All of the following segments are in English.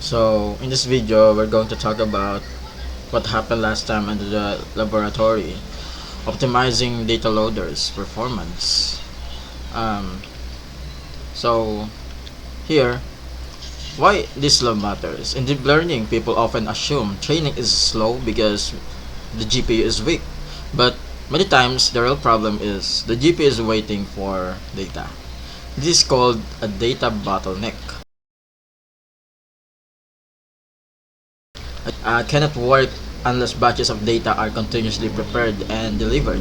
So in this video, we're going to talk about what happened last time in the laboratory, optimizing data loaders performance. Um, so here, why this slow matters. In deep learning, people often assume training is slow because the GPU is weak, but many times the real problem is the GPU is waiting for data. This is called a data bottleneck. Cannot work unless batches of data are continuously prepared and delivered.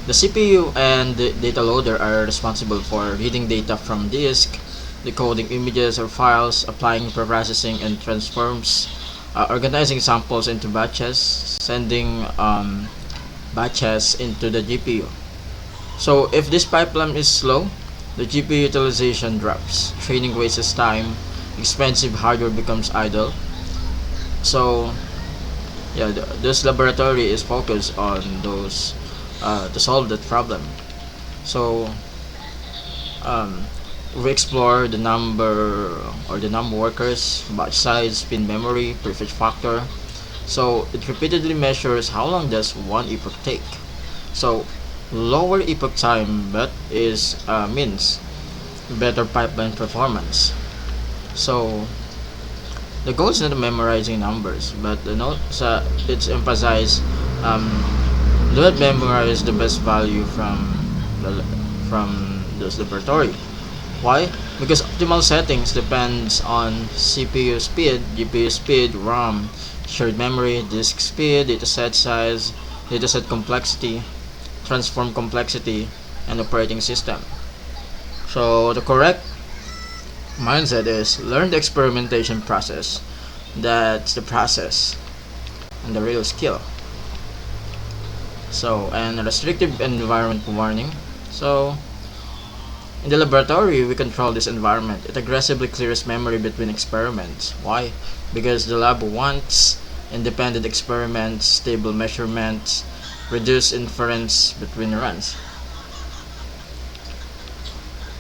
The CPU and the data loader are responsible for reading data from disk, decoding images or files, applying processing and transforms, organizing samples into batches, sending batches into the GPU. So if this pipeline is slow, the GPU utilization drops, training wastes time, expensive hardware becomes idle. So yeah, this laboratory is focused on those to solve that problem. So we explore the number workers, batch size, spin memory, prefetch factor. So it repeatedly measures how long does one epoch take. So lower epoch time but is means better pipeline performance. So the goal is not memorizing numbers, but it's emphasized do not memorize the best value from this laboratory. Why? Because optimal settings depends on CPU speed, GPU speed, RAM, shared memory, disk speed, dataset size, dataset complexity, transform complexity, and operating system. So the correct mindset is learn the experimentation process. That's the process and the real skill. So, and restrictive environment warning. So in the laboratory, we control this environment. It aggressively clears memory between experiments. Why? Because the lab wants independent experiments, stable measurements, reduce inference between runs.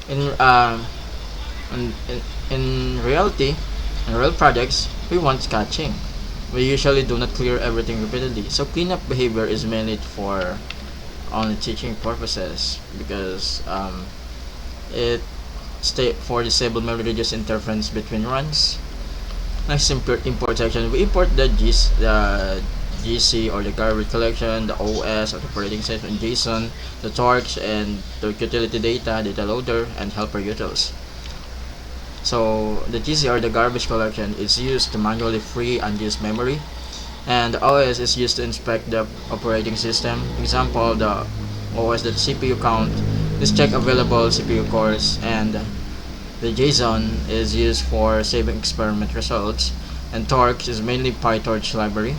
In in reality, in real projects, we want catching. We usually do not clear everything repeatedly. So cleanup behavior is mainly for only teaching purposes because it for disable memory reduce interference between runs. Next import section, we import the GC or the garbage collection, the OS or the operating system, JSON, the torch and the utility data loader, and helper utils. So the GC or the garbage collection is used to manually free unused memory, and the OS is used to inspect the operating system. Example, the OS.CPU count is check available CPU cores, and the JSON is used for saving experiment results, and torch is mainly PyTorch library.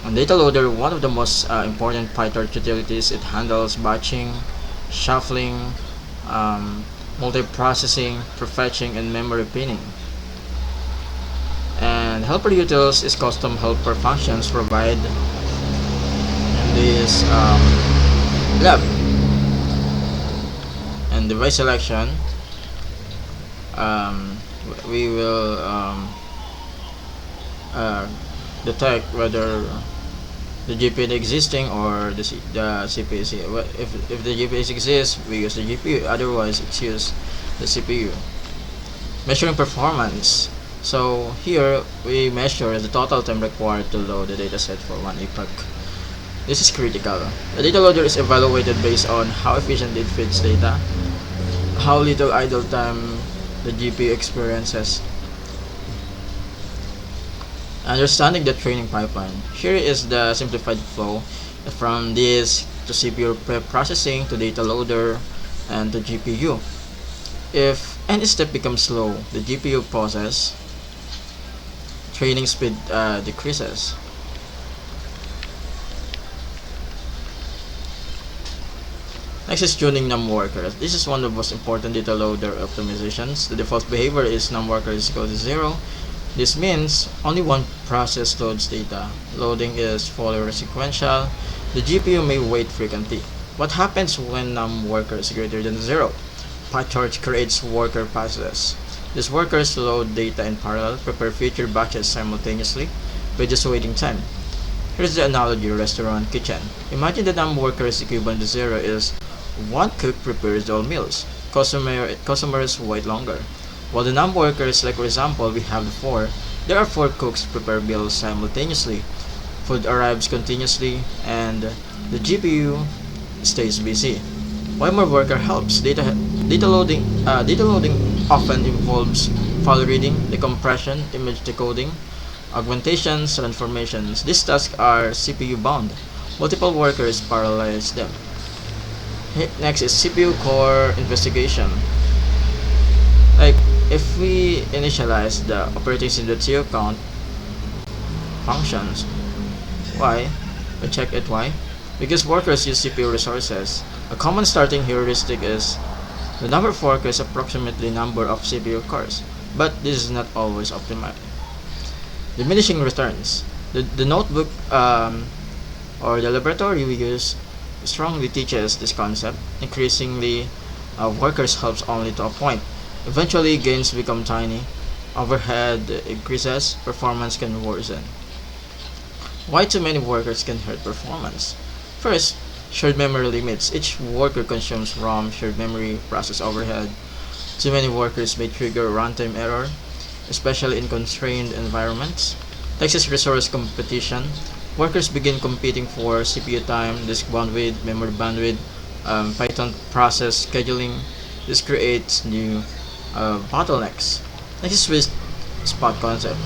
And data loader, one of the most important PyTorch utilities, it handles batching, shuffling, multiprocessing, prefetching, and memory pinning. And helper utils is custom helper functions provided in this lab. And device selection, we will detect whether the GPU is existing or the CPU is here. If the GPU exists, we use the GPU, otherwise it's use the CPU. Measuring performance. So here we measure the total time required to load the dataset for one epoch. This is critical. The data loader is evaluated based on how efficient it feeds data, how little idle time the GPU experiences. Understanding the training pipeline. Here is the simplified flow from disk to CPU processing to data loader and to GPU. If any step becomes slow, the GPU pauses, training speed decreases. Next is tuning num workers. This is one of the most important data loader optimizations. The default behavior is num worker is equal to 0. This means only one process loads data. Loading is fully sequential. The GPU may wait frequently. What happens when num worker is greater than 0? PyTorch creates worker process. These workers load data in parallel, prepare future batches simultaneously, reduce waiting time. Here's the analogy: restaurant kitchen. Imagine the number of workers equivalent to zero is one cook prepares all meals. Customers wait longer. While the number of workers, like for example, we have four, there are four cooks prepare meals simultaneously. Food arrives continuously, and the GPU stays busy. Why more worker helps? Data loading often involves file reading, decompression, image decoding, augmentations, transformations. These tasks are CPU bound. Multiple workers parallelize them. Next is CPU core investigation. Like if we initialize the operating system .co count functions, why? We check it why? Because workers use CPU resources. A common starting heuristic is the number of workers approximately number of CPU cores, but this is not always optimized. Diminishing returns. The notebook or the laboratory we use strongly teaches this concept. Increasingly, workers helps only to a point. Eventually, gains become tiny. Overhead increases, performance can worsen. Why too many workers can hurt performance? First, shared memory limits. Each worker consumes ROM, shared memory, process overhead. Too many workers may trigger runtime error, especially in constrained environments. Next is resource competition. Workers begin competing for CPU time, disk bandwidth, memory bandwidth, Python process scheduling. This creates new bottlenecks. Next is sweet spot concept.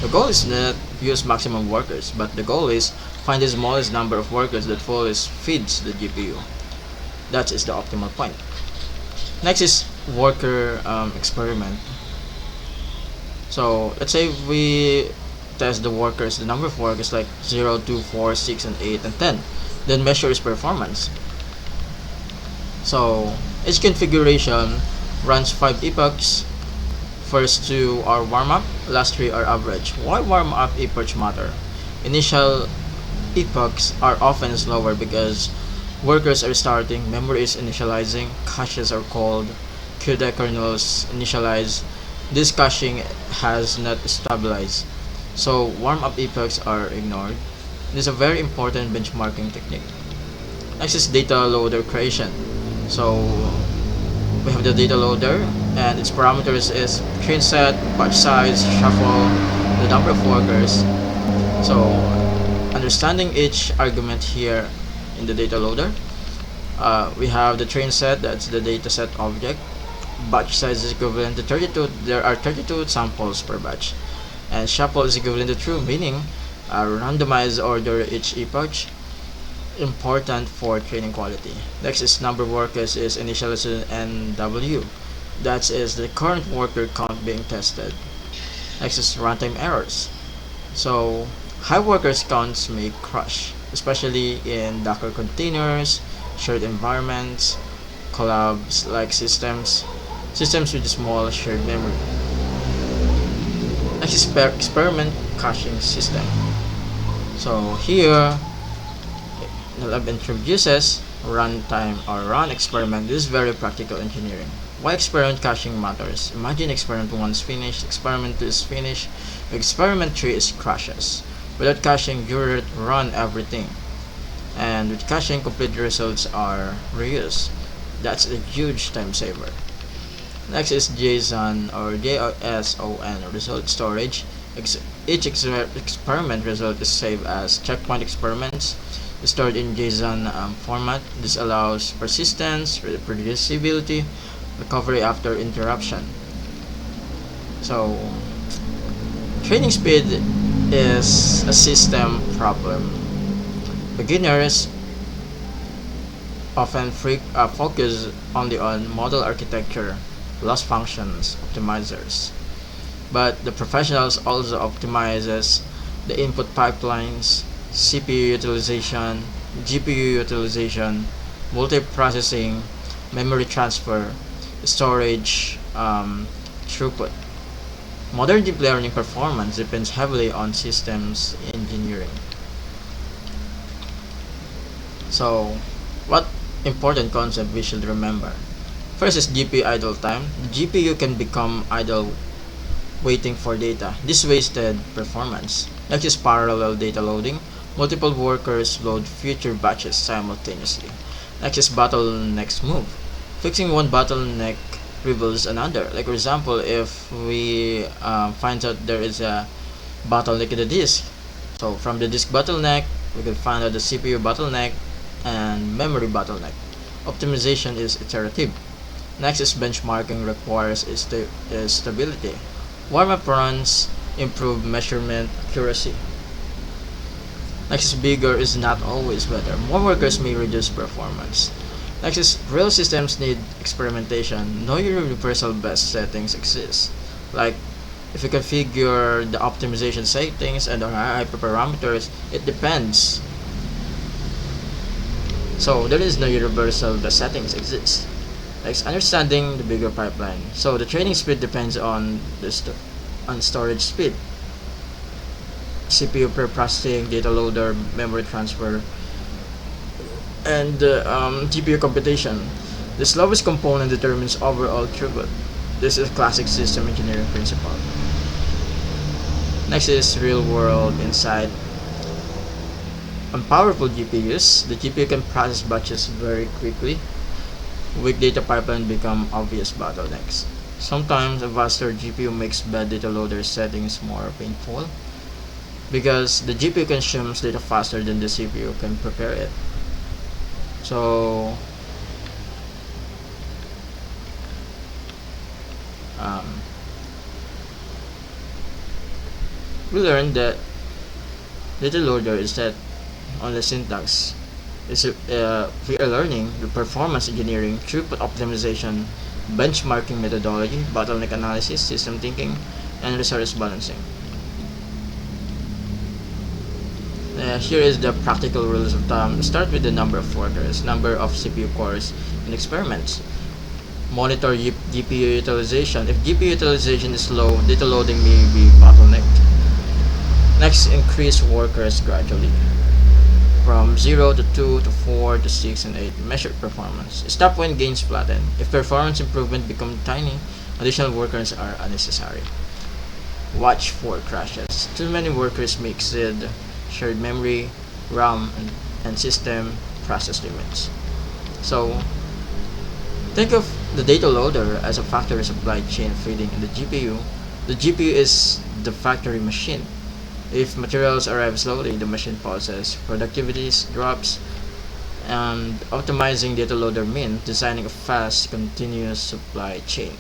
The goal is not use maximum workers, but the goal is find the smallest number of workers that fully feeds the GPU. That is the optimal point. Next is worker experiment. So let's say we test the workers, the number of workers like 0, 2, 4, 6, and 8, and 10. Then measure its performance. So each configuration runs 5 epochs. First 2 are warm-up, last 3 are average. Why warm-up epochs matter? Initial epochs are often slower because workers are starting, memory is initializing, caches are called, CUDA kernels initialize. This caching has not stabilized, so warm-up epochs are ignored. This is a very important benchmarking technique. Next is data loader creation. So we have the data loader, and its parameters is train set, batch size, shuffle, the number of workers. So understanding each argument here in the data loader, we have the train set, that's the data set object. Batch size is equivalent to 32. There are 32 samples per batch, and shuffle is equivalent to true, meaning randomized order each epoch, important for training quality. Next is number of workers is initialization NW. That is the current worker count being tested. Next is runtime errors. So high workers counts may crash, especially in Docker containers, shared environments, collabs like systems with small shared memory. Next is experiment caching system. So here the lab introduces runtime or run experiment. This is very practical engineering. Why experiment caching matters? Imagine experiment 1 is finished, experiment 2 is finished, experiment 3 is crashes. Without caching, you run everything, and with caching, complete results are reused. That's a huge time saver. Next is JSON or JSON result storage. Each experiment result is saved as checkpoint experiments stored in JSON format. This allows persistence, reproducibility, recovery after interruption. So training speed is a system problem. Beginners often focus only on model architecture, loss functions, optimizers. But the professionals also optimizes the input pipelines, CPU utilization, GPU utilization, multiprocessing, memory transfer, storage, throughput. Modern deep learning performance depends heavily on systems engineering. So, what important concept we should remember? First is GPU idle time. The GPU can become idle waiting for data. This wasted performance. Next is parallel data loading. Multiple workers load future batches simultaneously. Next is bottlenecks move. Fixing one bottleneck reveals another. Like for example, if we find out there is a bottleneck in the disk, so from the disk bottleneck, we can find out the CPU bottleneck and memory bottleneck. Optimization is iterative. Next is benchmarking requires stability. Warm-up runs improve measurement accuracy. Next is bigger is not always better. More workers may reduce performance. Next is real systems need experimentation. No universal best settings exist. Like if you configure the optimization settings and the hyperparameters, it depends. So there is no universal best settings exist. Next, understanding the bigger pipeline. So the training speed depends on on storage speed, CPU per processing, data loader, memory transfer, and GPU computation. The slowest component determines overall throughput. This is a classic system engineering principle. Next is real-world insight. On powerful GPUs, the GPU can process batches very quickly. Weak data pipeline become obvious bottlenecks. Sometimes a faster GPU makes bad data loader settings more painful because the GPU consumes data faster than the CPU can prepare it. So we learned that data loader is that on the syntax is we are learning the performance engineering, throughput optimization, benchmarking methodology, bottleneck analysis, system thinking, and resource balancing. Here is the practical rules of thumb. Start with the number of workers, number of CPU cores, and experiments. Monitor GPU utilization. If GPU utilization is low, data loading may be bottlenecked. Next, increase workers gradually from 0 to 2 to 4 to 6 and 8. Measure performance. Stop when gains flatten. If performance improvement become tiny, additional workers are unnecessary. Watch for crashes. Too many workers may exceed shared memory, RAM, and system process limits. So think of the data loader as a factory supply chain feeding in the GPU. The GPU is the factory machine. If materials arrive slowly, the machine pauses, productivity drops, and optimizing data loader means designing a fast, continuous supply chain.